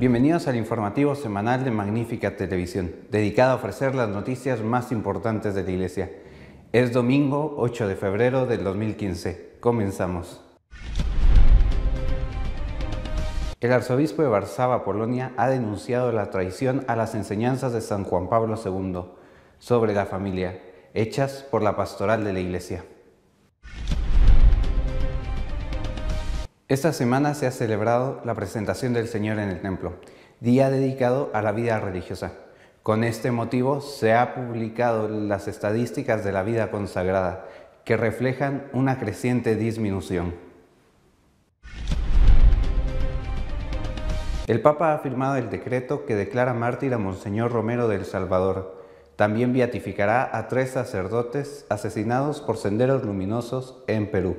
Bienvenidos al informativo semanal de Magnífica Televisión, dedicado a ofrecer las noticias más importantes de la Iglesia. Es domingo 8 de febrero del 2015. Comenzamos. El arzobispo de Varsovia, Polonia, ha denunciado la traición a las enseñanzas de San Juan Pablo II sobre la familia, hechas por la pastoral de la Iglesia. Esta semana se ha celebrado la presentación del Señor en el templo, día dedicado a la vida religiosa. Con este motivo se ha publicado las estadísticas de la vida consagrada, que reflejan una creciente disminución. El Papa ha firmado el decreto que declara mártir a Monseñor Romero del Salvador. También beatificará a 3 sacerdotes asesinados por senderos luminosos en Perú.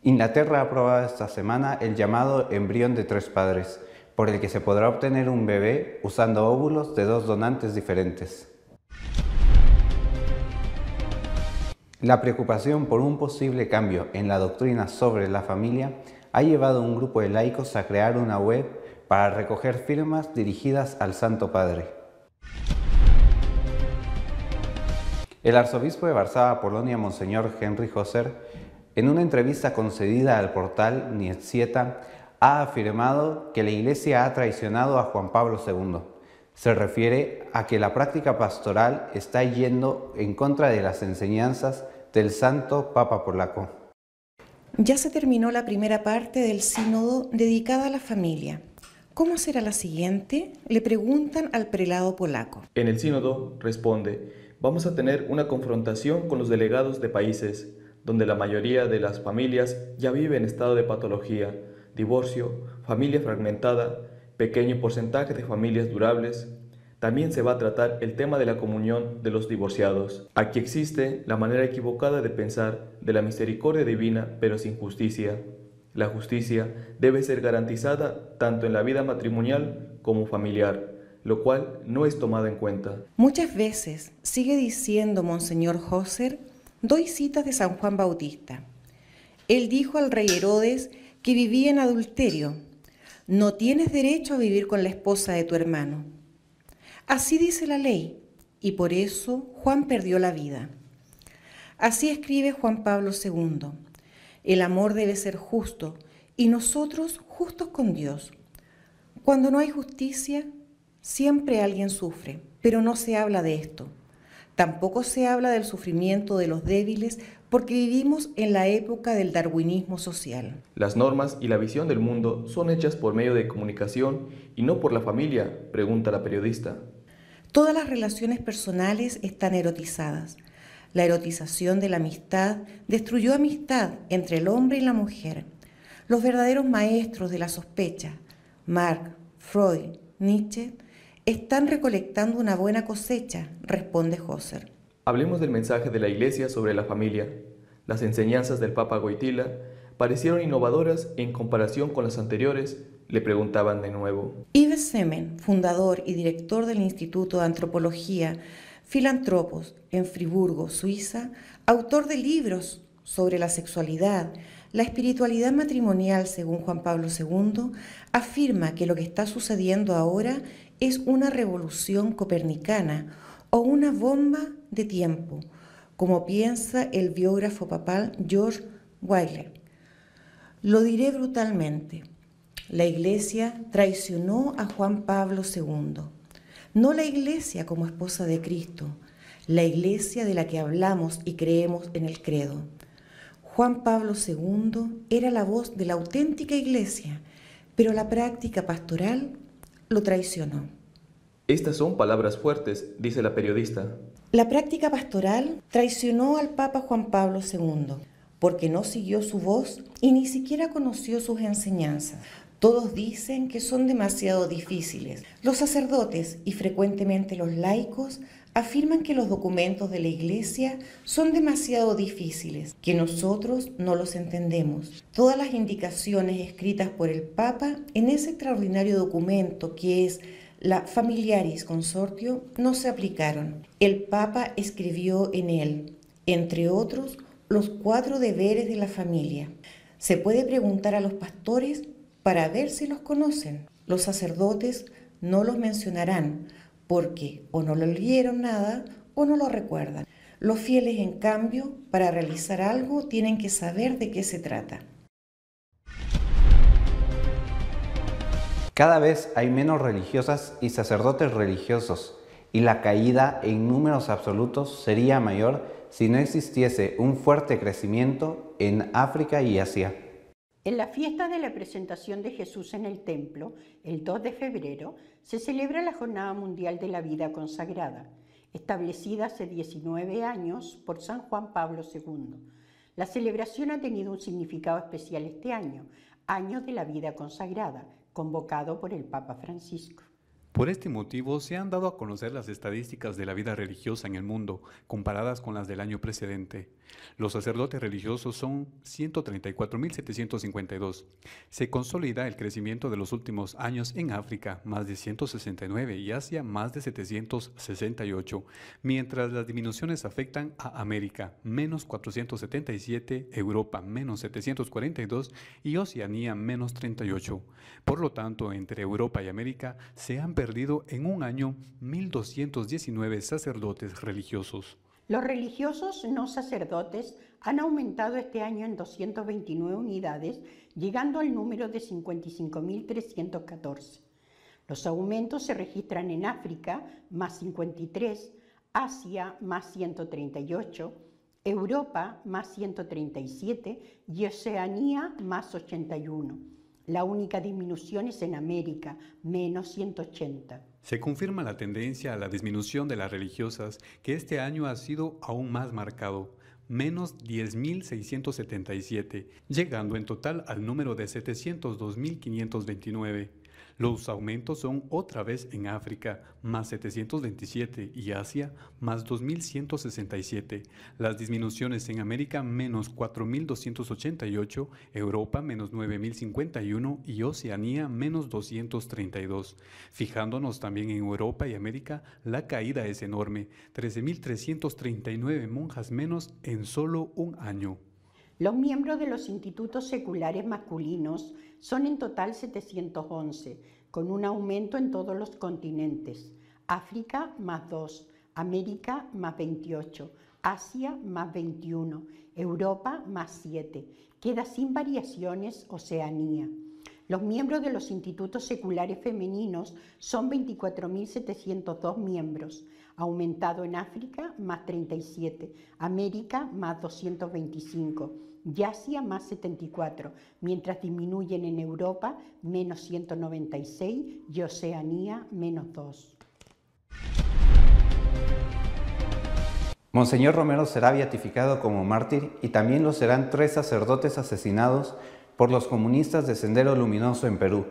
Inglaterra ha aprobado esta semana el llamado embrión de 3 padres, por el que se podrá obtener un bebé usando óvulos de 2 donantes diferentes. La preocupación por un posible cambio en la doctrina sobre la familia ha llevado a un grupo de laicos a crear una web para recoger firmas dirigidas al Santo Padre. El arzobispo de Varsovia, Polonia, Monseñor Henry Hauser, en una entrevista concedida al portal Niedzieta, ha afirmado que la Iglesia ha traicionado a Juan Pablo II. Se refiere a que la práctica pastoral está yendo en contra de las enseñanzas del Santo Papa Polaco. Ya se terminó la primera parte del sínodo dedicada a la familia. ¿Cómo será la siguiente?, le preguntan al prelado polaco. En el sínodo responde: vamos a tener una confrontación con los delegados de países donde la mayoría de las familias ya vive en estado de patología, divorcio, familia fragmentada, pequeño porcentaje de familias durables. También se va a tratar el tema de la comunión de los divorciados. Aquí existe la manera equivocada de pensar de la misericordia divina, pero sin justicia. La justicia debe ser garantizada tanto en la vida matrimonial como familiar, lo cual no es tomado en cuenta. Muchas veces, sigue diciendo Monseñor Hauser, doy citas de San Juan Bautista. Él dijo al rey Herodes que vivía en adulterio: no tienes derecho a vivir con la esposa de tu hermano. Así dice la ley, y por eso Juan perdió la vida. Así escribe Juan Pablo II. El amor debe ser justo, y nosotros justos con Dios. Cuando no hay justicia, siempre alguien sufre, pero no se habla de esto. Tampoco se habla del sufrimiento de los débiles porque vivimos en la época del darwinismo social. Las normas y la visión del mundo son hechas por medio de comunicación y no por la familia, pregunta la periodista. Todas las relaciones personales están erotizadas. La erotización de la amistad destruyó amistad entre el hombre y la mujer. Los verdaderos maestros de la sospecha, Marx, Freud, Nietzsche, están recolectando una buena cosecha, responde Hauser. Hablemos del mensaje de la Iglesia sobre la familia. Las enseñanzas del Papa Wojtyła parecieron innovadoras en comparación con las anteriores, le preguntaban de nuevo. Yves Semen, fundador y director del Instituto de Antropología Philanthropos en Friburgo, Suiza, autor de libros sobre la sexualidad, la espiritualidad matrimonial según Juan Pablo II, afirma que lo que está sucediendo ahora es una revolución copernicana o una bomba de tiempo, como piensa el biógrafo papal George Weiler. Lo diré brutalmente: la Iglesia traicionó a Juan Pablo II. No la Iglesia como esposa de Cristo, la Iglesia de la que hablamos y creemos en el credo. Juan Pablo II era la voz de la auténtica Iglesia, pero la práctica pastoral lo traicionó. Estas son palabras fuertes, dice la periodista. La práctica pastoral traicionó al Papa Juan Pablo II, porque no siguió su voz y ni siquiera conoció sus enseñanzas. Todos dicen que son demasiado difíciles. Los sacerdotes y frecuentemente los laicos afirman que los documentos de la Iglesia son demasiado difíciles, que nosotros no los entendemos. Todas las indicaciones escritas por el Papa en ese extraordinario documento que es la Familiaris Consortio no se aplicaron. El Papa escribió en él, entre otros, los 4 deberes de la familia. Se puede preguntar a los pastores para ver si los conocen. Los sacerdotes no los mencionarán porque o no lo leyeron nada o no lo recuerdan. Los fieles, en cambio, para realizar algo tienen que saber de qué se trata. Cada vez hay menos religiosas y sacerdotes religiosos, y la caída en números absolutos sería mayor si no existiese un fuerte crecimiento en África y Asia. En la fiesta de la presentación de Jesús en el templo, el 2 de febrero, se celebra la Jornada Mundial de la Vida Consagrada, establecida hace 19 años por San Juan Pablo II. La celebración ha tenido un significado especial este año, Año de la Vida Consagrada, convocado por el Papa Francisco. Por este motivo se han dado a conocer las estadísticas de la vida religiosa en el mundo, comparadas con las del año precedente. Los sacerdotes religiosos son 134.752. Se consolida el crecimiento de los últimos años en África, más de 169, y Asia, más de 768, mientras las disminuciones afectan a América, menos 477, Europa, menos 742 y Oceanía, menos 38. Por lo tanto, entre Europa y América se han perdido en un año 1.219 sacerdotes religiosos. Los religiosos no sacerdotes han aumentado este año en 229 unidades, llegando al número de 55.314. Los aumentos se registran en África, más 53, Asia, más 138, Europa, más 137 y Oceanía, más 81. La única disminución es en América, menos 180. Se confirma la tendencia a la disminución de las religiosas, que este año ha sido aún más marcado, menos 10.677, llegando en total al número de 702.529. Los aumentos son otra vez en África, más 727, y Asia, más 2.167. Las disminuciones en América, menos 4.288, Europa, menos 9.051 y Oceanía, menos 232. Fijándonos también en Europa y América, la caída es enorme, 13.339 monjas menos en solo un año. Los miembros de los institutos seculares masculinos son en total 711, con un aumento en todos los continentes. África, más 2, América, más 28, Asia, más 21, Europa, más 7. Queda sin variaciones Oceanía. Los miembros de los institutos seculares femeninos son 24.702 miembros, aumentado en África, más 37, América, más 225, y Asia, más 74, mientras disminuyen en Europa, menos 196, y Oceanía, menos 2. Monseñor Romero será beatificado como mártir y también lo serán 3 sacerdotes asesinados por los comunistas de Sendero Luminoso en Perú.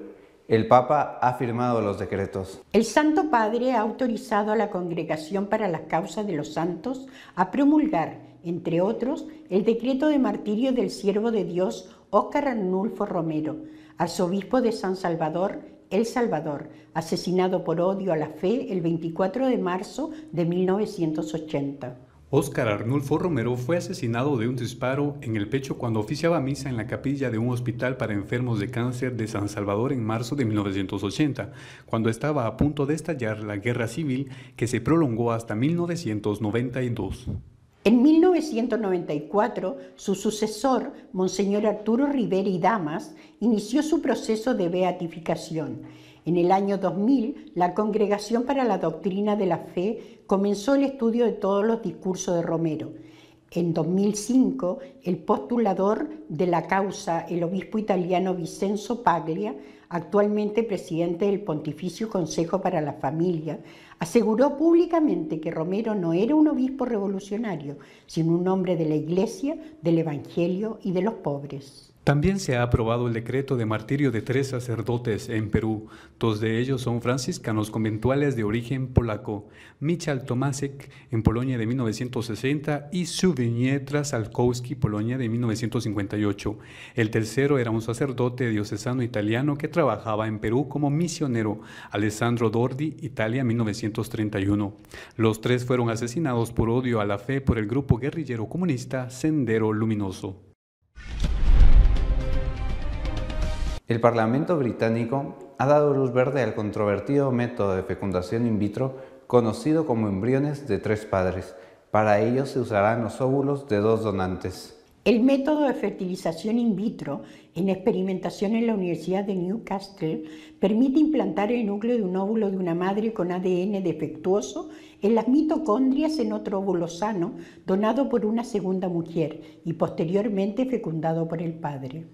El Papa ha firmado los decretos. El Santo Padre ha autorizado a la Congregación para las Causas de los Santos a promulgar, entre otros, el decreto de martirio del siervo de Dios Óscar Arnulfo Romero, arzobispo de San Salvador, El Salvador, asesinado por odio a la fe el 24 de marzo de 1980. Óscar Arnulfo Romero fue asesinado de un disparo en el pecho cuando oficiaba misa en la capilla de un hospital para enfermos de cáncer de San Salvador en marzo de 1980, cuando estaba a punto de estallar la guerra civil que se prolongó hasta 1992. En 1994, su sucesor, Monseñor Arturo Rivera y Damas, inició su proceso de beatificación. En el año 2000, la Congregación para la Doctrina de la Fe comenzó el estudio de todos los discursos de Romero. En 2005, el postulador de la causa, el obispo italiano Vincenzo Paglia, actualmente presidente del Pontificio Consejo para la Familia, aseguró públicamente que Romero no era un obispo revolucionario, sino un hombre de la Iglesia, del Evangelio y de los pobres. También se ha aprobado el decreto de martirio de 3 sacerdotes en Perú. 2 de ellos son franciscanos conventuales de origen polaco, Michał Tomasek en Polonia de 1960 y Zbigniew Trzaskowski, Polonia de 1958. El tercero era un sacerdote diocesano italiano que trabajaba en Perú como misionero, Alessandro Dordi, Italia, 1931. Los 3 fueron asesinados por odio a la fe por el grupo guerrillero comunista Sendero Luminoso. El Parlamento británico ha dado luz verde al controvertido método de fecundación in vitro conocido como embriones de 3 padres. Para ello se usarán los óvulos de 2 donantes. El método de fertilización in vitro, en experimentación en la Universidad de Newcastle, permite implantar el núcleo de un óvulo de una madre con ADN defectuoso en las mitocondrias en otro óvulo sano, donado por una segunda mujer y posteriormente fecundado por el padre.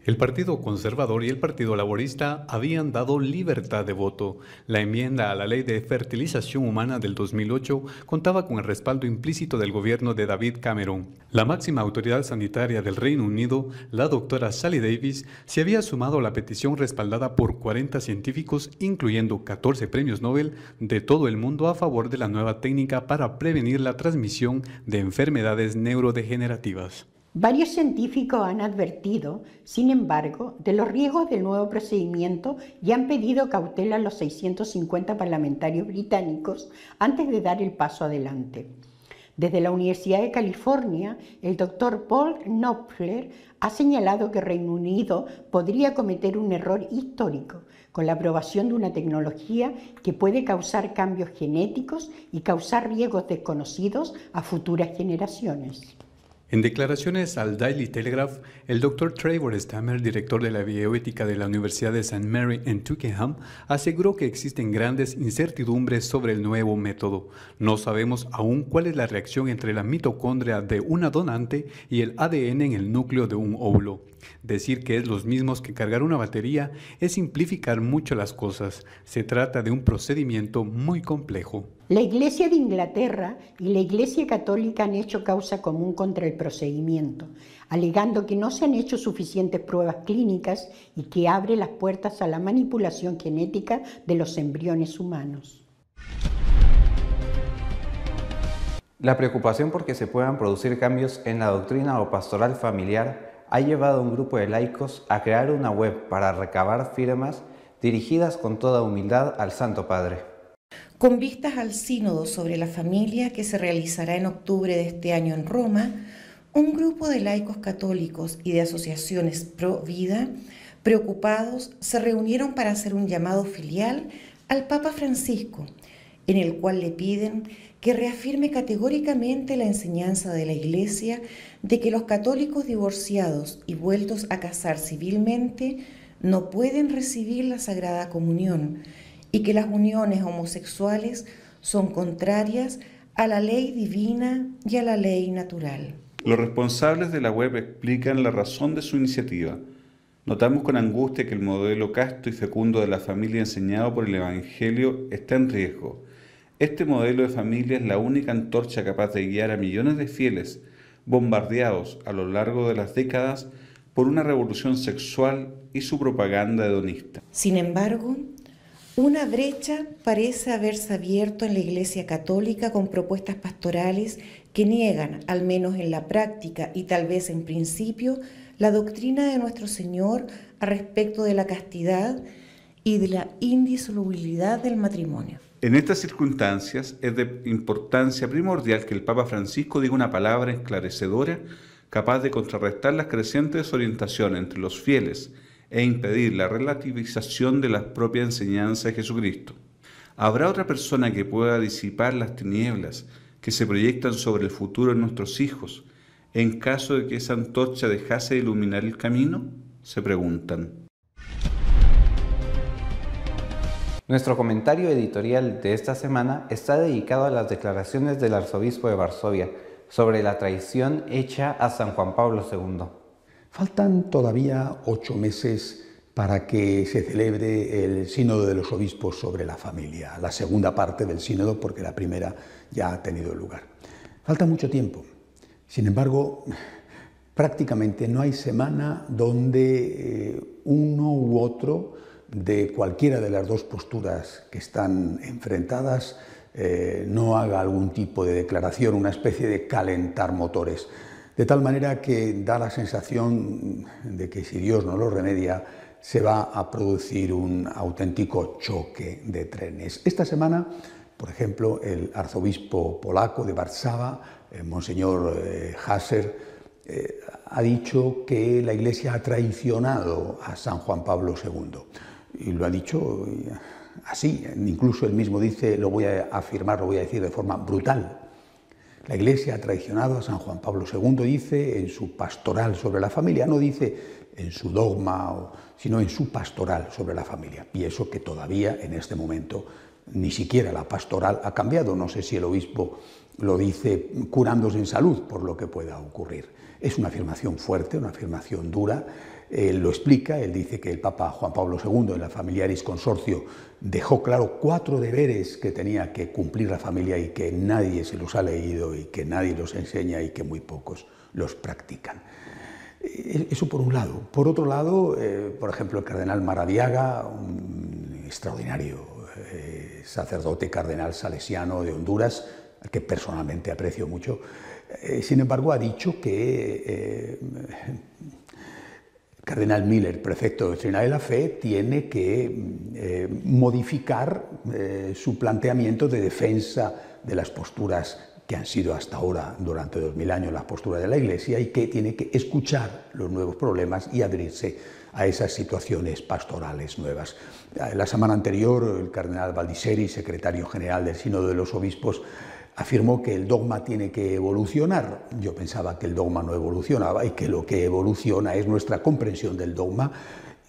El Partido Conservador y el Partido Laborista habían dado libertad de voto. La enmienda a la Ley de Fertilización Humana del 2008 contaba con el respaldo implícito del gobierno de David Cameron. La máxima autoridad sanitaria del Reino Unido, la doctora Sally Davis, se había sumado a la petición respaldada por 40 científicos, incluyendo 14 premios Nobel de todo el mundo a favor de la nueva técnica para prevenir la transmisión de enfermedades neurodegenerativas. Varios científicos han advertido, sin embargo, de los riesgos del nuevo procedimiento y han pedido cautela a los 650 parlamentarios británicos antes de dar el paso adelante. Desde la Universidad de California, el doctor Paul Knopfler ha señalado que Reino Unido podría cometer un error histórico con la aprobación de una tecnología que puede causar cambios genéticos y causar riesgos desconocidos a futuras generaciones. En declaraciones al Daily Telegraph, el Dr. Trevor Stammer, director de la bioética de la Universidad de St. Mary en Twickenham, aseguró que existen grandes incertidumbres sobre el nuevo método. No sabemos aún cuál es la reacción entre la mitocondria de una donante y el ADN en el núcleo de un óvulo. Decir que es los mismos que cargar una batería es simplificar mucho las cosas. Se trata de un procedimiento muy complejo. La Iglesia de Inglaterra y la Iglesia Católica han hecho causa común contra el procedimiento, alegando que no se han hecho suficientes pruebas clínicas y que abre las puertas a la manipulación genética de los embriones humanos. La preocupación por que se puedan producir cambios en la doctrina o pastoral familiar ha llevado a un grupo de laicos a crear una web para recabar firmas dirigidas con toda humildad al Santo Padre. Con vistas al sínodo sobre la familia que se realizará en octubre de este año en Roma, un grupo de laicos católicos y de asociaciones pro vida preocupados se reunieron para hacer un llamado filial al Papa Francisco, en el cual le piden que reafirme categóricamente la enseñanza de la Iglesia de que los católicos divorciados y vueltos a casar civilmente no pueden recibir la Sagrada Comunión y que las uniones homosexuales son contrarias a la ley divina y a la ley natural. Los responsables de la web explican la razón de su iniciativa. Notamos con angustia que el modelo casto y fecundo de la familia enseñado por el Evangelio está en riesgo. Este modelo de familia es la única antorcha capaz de guiar a millones de fieles bombardeados a lo largo de las décadas por una revolución sexual y su propaganda hedonista. Sin embargo, una brecha parece haberse abierto en la Iglesia Católica con propuestas pastorales que niegan, al menos en la práctica y tal vez en principio, la doctrina de nuestro Señor a respecto de la castidad y de la indisolubilidad del matrimonio. En estas circunstancias es de importancia primordial que el Papa Francisco diga una palabra esclarecedora capaz de contrarrestar las crecientes desorientaciones entre los fieles e impedir la relativización de la propia enseñanza de Jesucristo. ¿Habrá otra persona que pueda disipar las tinieblas que se proyectan sobre el futuro de nuestros hijos en caso de que esa antorcha dejase de iluminar el camino? Se preguntan. Nuestro comentario editorial de esta semana está dedicado a las declaraciones del arzobispo de Varsovia sobre la traición hecha a San Juan Pablo II. Faltan todavía 8 meses para que se celebre el Sínodo de los Obispos sobre la familia, la segunda parte del Sínodo, porque la primera ya ha tenido lugar. Falta mucho tiempo. Sin embargo, prácticamente no hay semana donde uno u otro de cualquiera de las dos posturas que están enfrentadas no haga algún tipo de declaración, una especie de calentar motores. De tal manera que da la sensación de que si Dios no lo remedia, se va a producir un auténtico choque de trenes. Esta semana, por ejemplo, el arzobispo polaco de Warszawa, Monseñor Haser, ha dicho que la Iglesia ha traicionado a San Juan Pablo II. Y lo ha dicho así, incluso él mismo dice, lo voy a afirmar, lo voy a decir de forma brutal. La Iglesia ha traicionado a San Juan Pablo II, dice en su pastoral sobre la familia, no dice en su dogma, sino en su pastoral sobre la familia. Y eso que todavía en este momento ni siquiera la pastoral ha cambiado. No sé si el obispo lo dice curándose en salud por lo que pueda ocurrir. Es una afirmación fuerte, una afirmación dura. Él lo explica, él dice que el Papa Juan Pablo II en la Familiaris Consortio dejó claro 4 deberes que tenía que cumplir la familia y que nadie se los ha leído y que nadie los enseña y que muy pocos los practican. Eso por un lado. Por otro lado, por ejemplo, el cardenal Maradiaga, un extraordinario sacerdote cardenal salesiano de Honduras, al que personalmente aprecio mucho, sin embargo ha dicho que Cardenal Miller, prefecto de Doctrina de la Fe, tiene que modificar su planteamiento de defensa de las posturas que han sido hasta ahora, durante 2000 años, las posturas de la Iglesia, y que tiene que escuchar los nuevos problemas y abrirse a esas situaciones pastorales nuevas. La semana anterior, el cardenal Baldisseri, secretario general del Sínodo de los Obispos, afirmó que el dogma tiene que evolucionar. Yo pensaba que el dogma no evolucionaba y que lo que evoluciona es nuestra comprensión del dogma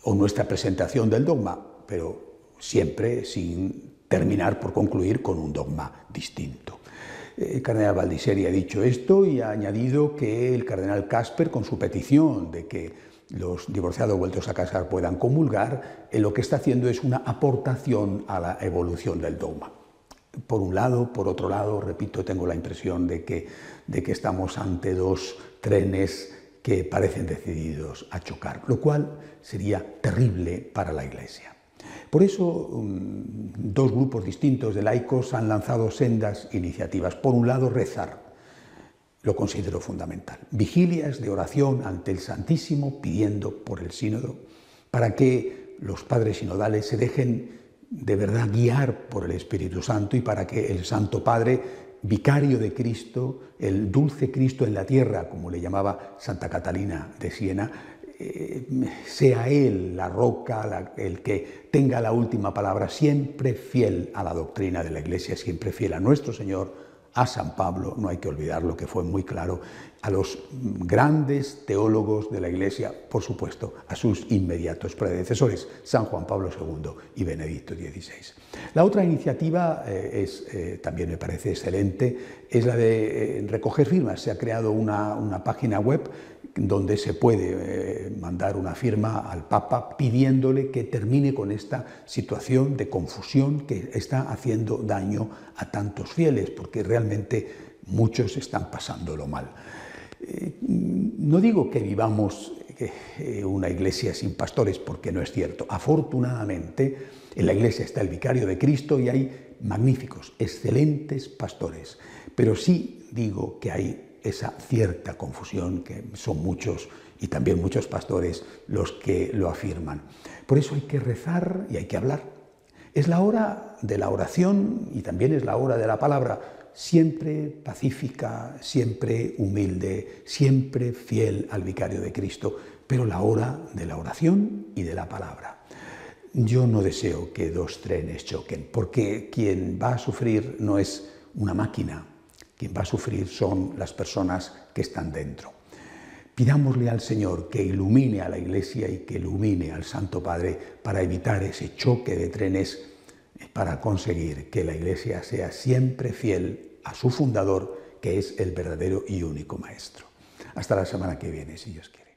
o nuestra presentación del dogma, pero siempre sin terminar por concluir con un dogma distinto. El cardenal Baldisseri ha dicho esto y ha añadido que el cardenal Casper, con su petición de que los divorciados vueltos a casar puedan comulgar, lo que está haciendo es una aportación a la evolución del dogma. Por un lado, por otro lado, repito, tengo la impresión de que estamos ante 2 trenes que parecen decididos a chocar, lo cual sería terrible para la Iglesia. Por eso, 2 grupos distintos de laicos han lanzado sendas iniciativas. Por un lado, rezar, lo considero fundamental. Vigilias de oración ante el Santísimo, pidiendo por el sínodo, para que los padres sinodales se dejen de verdad guiar por el Espíritu Santo y para que el Santo Padre, vicario de Cristo, el dulce Cristo en la tierra, como le llamaba Santa Catalina de Siena, sea Él la roca, el que tenga la última palabra, siempre fiel a la doctrina de la Iglesia, siempre fiel a nuestro Señor, a San Pablo, no hay que olvidar lo que fue muy claro, a los grandes teólogos de la Iglesia, por supuesto, a sus inmediatos predecesores, San Juan Pablo II y Benedicto XVI. La otra iniciativa también me parece excelente, es la de recoger firmas. Se ha creado una página web donde se puede mandar una firma al Papa pidiéndole que termine con esta situación de confusión que está haciendo daño a tantos fieles, porque realmente muchos están pasándolo mal. No digo que vivamos una iglesia sin pastores, porque no es cierto. Afortunadamente, en la iglesia está el vicario de Cristo y hay magníficos, excelentes pastores, pero sí digo que hay esa cierta confusión, que son muchos y también muchos pastores los que lo afirman. Por eso hay que rezar y hay que hablar. Es la hora de la oración y también es la hora de la palabra, siempre pacífica, siempre humilde, siempre fiel al vicario de Cristo, pero la hora de la oración y de la palabra. Yo no deseo que 2 trenes choquen, porque quien va a sufrir no es una máquina, quien va a sufrir son las personas que están dentro. Pidámosle al Señor que ilumine a la Iglesia y que ilumine al Santo Padre para evitar ese choque de trenes, para conseguir que la Iglesia sea siempre fiel a su fundador, que es el verdadero y único Maestro. Hasta la semana que viene, si Dios quiere.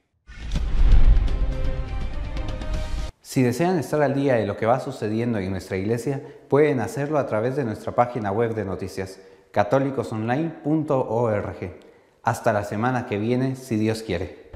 Si desean estar al día de lo que va sucediendo en nuestra Iglesia, pueden hacerlo a través de nuestra página web de noticias, católicosonline.org. Hasta la semana que viene, si Dios quiere.